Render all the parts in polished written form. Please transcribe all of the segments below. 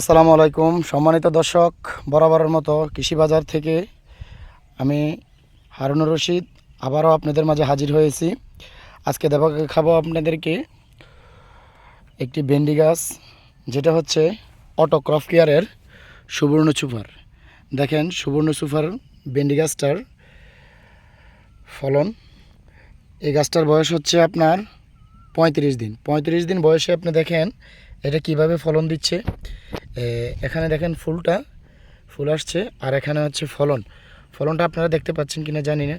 আসসালামু আলাইকুম সম্মানিত দর্শক, বরাবরের মতো কৃষি বাজার থেকে আমি হারুনুর রশিদ আবারও আপনাদের মাঝে হাজির হয়েছি। আজকে দেখাবো আপনাদেরকে একটি ভেন্ডি গাছ, যেটা হচ্ছে অটো ক্রপ কেয়ারের সুবর্ণ সুপার। দেখেন সুবর্ণ সুপার ভেন্ডি গাছটার ফলন। এই গাছটার বয়স হচ্ছে আপনার 35 দিন বয়সে আপনি দেখেন এটা কিভাবে ফলন দিচ্ছে। এখানে দেখেন ফুল আসছে, আর এখানে হচ্ছে ফলনটা আপনারা দেখতে পাচ্ছেন কিনা জানি না।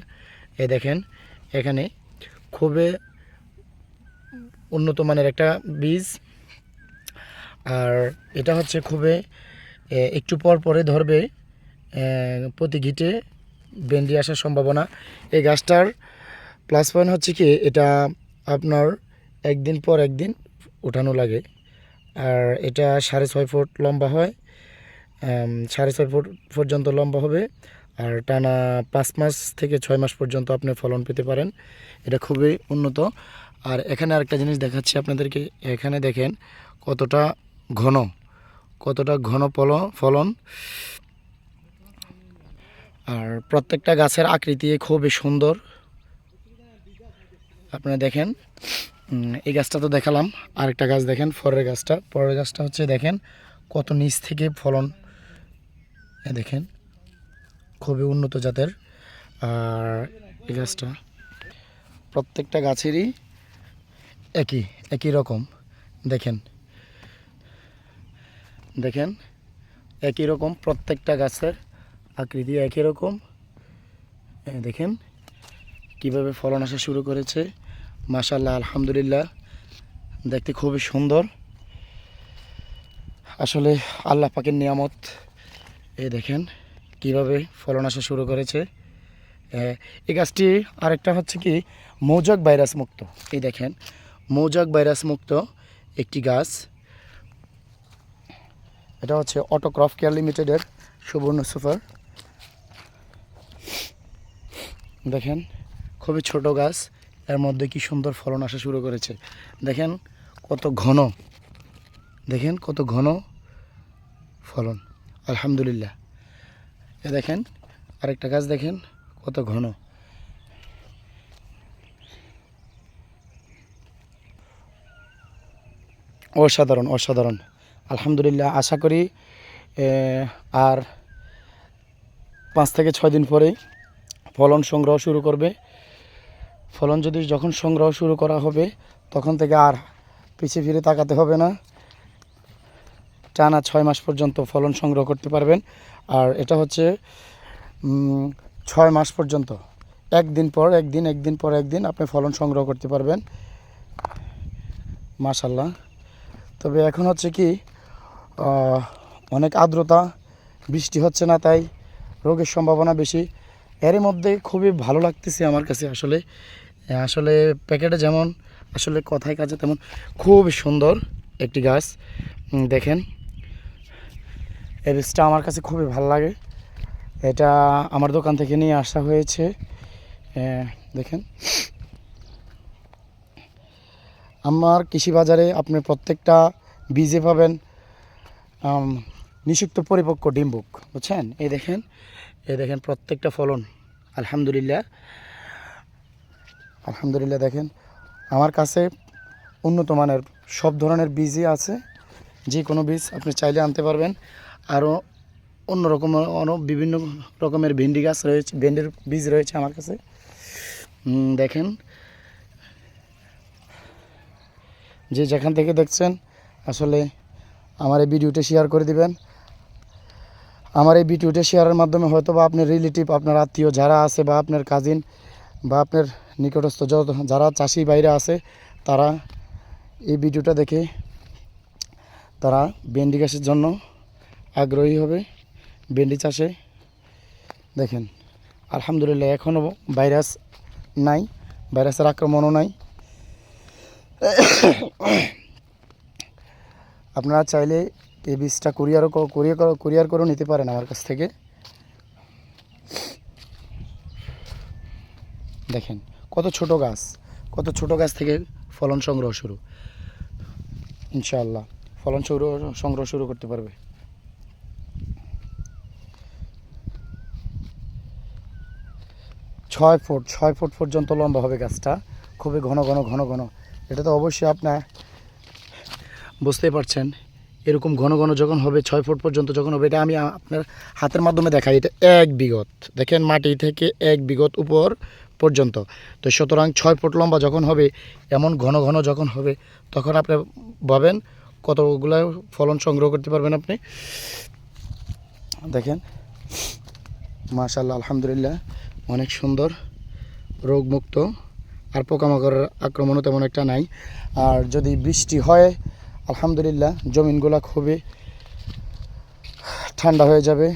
দেখেন এখানে খুবই উন্নত মানের একটা বীজ, আর এটা হচ্ছে খুবই একটু পর পরে ধরবে। প্রতি গিটে ভেন্ডি আসার সম্ভাবনা। এই গাছটার প্লাস পয়েন্ট হচ্ছে কি, এটা আপনার একদিন পর একদিন উঠানো লাগে, আর এটা 6.5 ফুট লম্বা হয়। 6.5 ফুট পর্যন্ত লম্বা হবে, আর টানা 5 মাস থেকে 6 মাস পর্যন্ত আপনি ফলন পেতে পারেন। এটা খুবই উন্নত। আর এখানে আরেকটা জিনিস দেখাচ্ছি আপনাদেরকে। এখানে দেখেন কতটা ঘন ফলন। আর প্রত্যেকটা গাছের আকৃতি খুবই সুন্দর। আপনারা দেখেন এই গাছটা তো দেখালাম, আরেকটা গাছ দেখেন পরের গাছটা হচ্ছে দেখেন কত নিচ থেকে ফলন। দেখেন খুবই উন্নত জাতের। আর এই গাছটা প্রত্যেকটা গাছেরই একই রকম। দেখেন একই রকম, প্রত্যেকটা গাছের আকৃতি একই রকম। দেখেন কিভাবে ফলন আসা শুরু করেছে। মাশাআল্লাহ, আলহামদুলিল্লাহ, দেখতে খুবই সুন্দর। আসলে আল্লাহ পাকের নিয়ামত। দেখেন কিভাবে ফলন আসা শুরু করেছে। এই গাছটি আরেকটা হচ্ছে কি মৌজাক ভাইরাস মুক্ত। এই দেখেন মৌজাক ভাইরাস মুক্ত একটি গাছ। এটা হচ্ছে অটো ক্রপ কেয়ার লিমিটেডের সুবর্ণ সুপার। দেখেন খুবই ছোট গাছ, এর মধ্যে কি সুন্দর ফলন আসা শুরু করেছে। দেখেন কত ঘন ফলন, আলহামদুলিল্লাহ। দেখেন আরেকটা গাছ, দেখেন কত ঘন। অসাধারণ আলহামদুলিল্লাহ। আশা করি আর 5 থেকে 6 দিন পরে ফলন সংগ্রহ শুরু করবে। যখন সংগ্রহ শুরু করা হবে, তখন থেকে আর পিছিয়ে ফিরে তাকাতে হবে না। টানা 6 মাস পর্যন্ত ফলন সংগ্রহ করতে পারবেন। আর এটা হচ্ছে 6 মাস পর্যন্ত একদিন পর একদিন আপনি ফলন সংগ্রহ করতে পারবেন। মাশাআল্লাহ। তবে এখন হচ্ছে কি অনেক আর্দ্রতা, বৃষ্টি হচ্ছে না, তাই রোগের সম্ভাবনা বেশি। এরই মধ্যে খুবই ভালো লাগতেছে আমার কাছে। আসলে প্যাকেটে যেমন, আসলে কথায় কাজে তেমন। খুব সুন্দর একটি গাছ। দেখেন এই বীজটা আমার কাছে খুবই ভালো লাগে। এটা আমার দোকান থেকে নিয়ে আসা হয়েছে। দেখেন আমার কৃষি বাজারে আপনি প্রত্যেকটা বীজে পাবেন নিষিক্ত পরিপক্ক ডিম্বুক, বুঝছেন। এই দেখেন প্রত্যেকটা ফলন, আলহামদুলিল্লাহ। দেখেন আমার কাছে উন্নত মানের সব ধরনের বীজই আছে। যে কোনো বীজ আপনি চাইলে আনতে পারবেন। আরও বিভিন্ন রকমের ভেন্ডির বীজ রয়েছে আমার কাছে। দেখেন যে যেখান থেকে দেখছেন, আসলে আমার এই ভিডিওটা শেয়ার করে দিবেন। আমার এই ভিডিওটা শেয়ারের মাধ্যমে হয়তো বা আপনার রিলেটিভ, আপনার আত্মীয় যারা আছে, বা আপনার কাজিন, বা আপনার নিকটস্থ যারা চাষি বাইরে আছে, তারা এই ভিডিওটা দেখে তারা ভেন্ডি চাষের জন্য আগ্রহী হবে, ভেন্ডি চাষে। দেখেন আলহামদুলিল্লাহ, এখনও ভাইরাসের আক্রমণও নাই। আপনারা চাইলে এই বীজটা কুরিয়ার করেও নিতে পারেন আমার কাছ থেকে। দেখেন কত ছোট গাছ থেকে ফলন সংগ্রহ শুরু। ইনশাআল্লাহ ফলন সংগ্রহ শুরু করতে পারবে। 6 ফুট পর্যন্ত লম্বা হবে গাছটা, খুবই ঘন ঘন ঘন ঘন। এটা তো অবশ্যই আপনার বুঝতেই পারছেন, এরকম ঘন ঘন যখন হবে 6 ফুট পর্যন্ত যখন হবে, এটা আমি আপনার হাতের মাধ্যমে দেখাই। এটা 1 বিঘত, দেখেন মাটি থেকে 1 বিঘত উপর পর্যন্ত। তো সুতরাং 6 ফুট লম্বা যখন হবে, এমন ঘন ঘন যখন হবে, তখন আপনি ভাবেন কতগুলো ফলন সংগ্রহ করতে পারবেন আপনি। দেখেন মাশাআল্লাহ, আলহামদুলিল্লাহ, অনেক সুন্দর, রোগমুক্ত, আর পোকামাকড়ের আক্রমণও তেমন একটা নাই। আর যদি বৃষ্টি হয় আলহামদুলিল্লাহ জমিনগুলো খুবই ঠান্ডা হয়ে যাবে,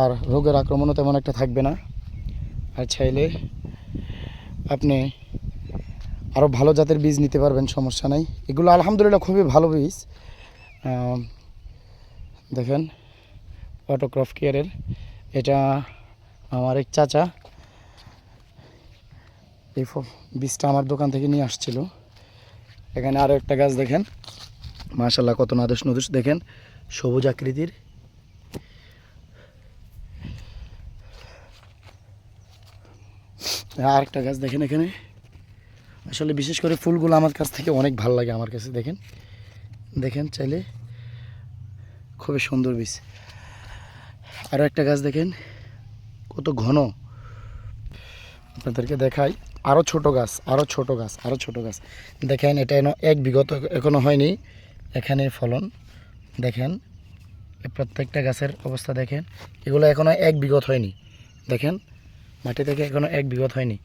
আর রোগের আক্রমণও তেমন একটা থাকবে না। আর চাইলে আপনি আরও ভালো জাতের বীজ নিতে পারবেন, সমস্যা নাই। এগুলো আলহামদুলিল্লাহ খুবই ভালো বীজ। দেখেন অটোক্রপ কেয়ারের, এটা আমার এক চাচা এই বীজটা আমার দোকান থেকে নিয়ে আসছিল। এখানে আরও একটা গাছ দেখেন মাশাআল্লাহ, কত নাদুস নদুস, দেখেন সবুজ আকৃতির। আর একটা গাছ দেখেন এখানে, আসলে বিশেষ করে ফুলগুলো আমার কাছ থেকে অনেক ভালো লাগে আমার কাছে। দেখেন দেখেন চাইলে, খুবই সুন্দর বীজ। আরও একটা গাছ দেখেন কত ঘন, আপনাদেরকে দেখাই। আরও ছোট গাছ, আরও ছোট গাছ, আরও ছোট গাছ। দেখেন এটা 1 বিঘত এখনো হয়নি, এখানে ফলন দেখেন। প্রত্যেকটা গাছের অবস্থা দেখেন, এগুলো এখনো 1 বিঘত হয়নি। দেখেন মাটি থেকে এখনো 1 বিঘত হয়নি।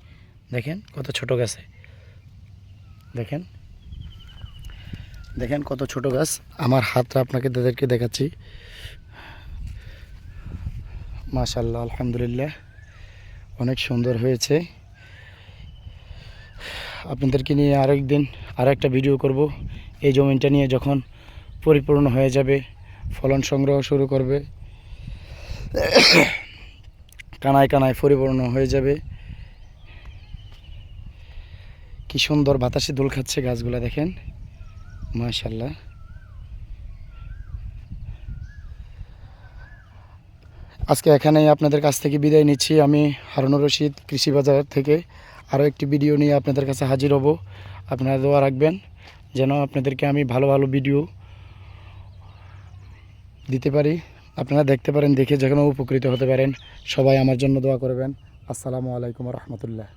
দেখেন কত ছোট গাছে, দেখেন দেখেন কত ছোট গাছ। আমার হাতটা আপনাকে তাদেরকে দেখাচ্ছি। মাশাআল্লাহ, আলহামদুলিল্লাহ, অনেক সুন্দর হয়েছে। আপনাদেরকে নিয়ে আরেকদিন আর একটা ভিডিও করব। এই জমিনটা নিয়ে যখন পরিপূর্ণ হয়ে যাবে, ফলন সংগ্রহ শুরু করবে, কানায় কানায় পরিপূর্ণ হয়ে যাবে, কি সুন্দর বাতাসে দোল খাচ্ছে গাছগুলা, দেখেন মাশাআল্লাহ। আজকে এখানেই আপনাদের কাছ থেকে বিদায় নিচ্ছি। আমি হারুনুর রশিদ, কৃষি বাজার থেকে আরও একটি ভিডিও নিয়ে আপনাদের কাছে হাজির হব। আপনারা দোয়া রাখবেন যেন আপনাদেরকে আমি ভালো ভালো ভিডিও দিতে পারি, আপনারা দেখতে পারেন, দেখে যেন উপকৃত হতে পারেন। সবাই আমার জন্য দোয়া করবেন। আসসালামু আলাইকুম রহমতুল্লাহ।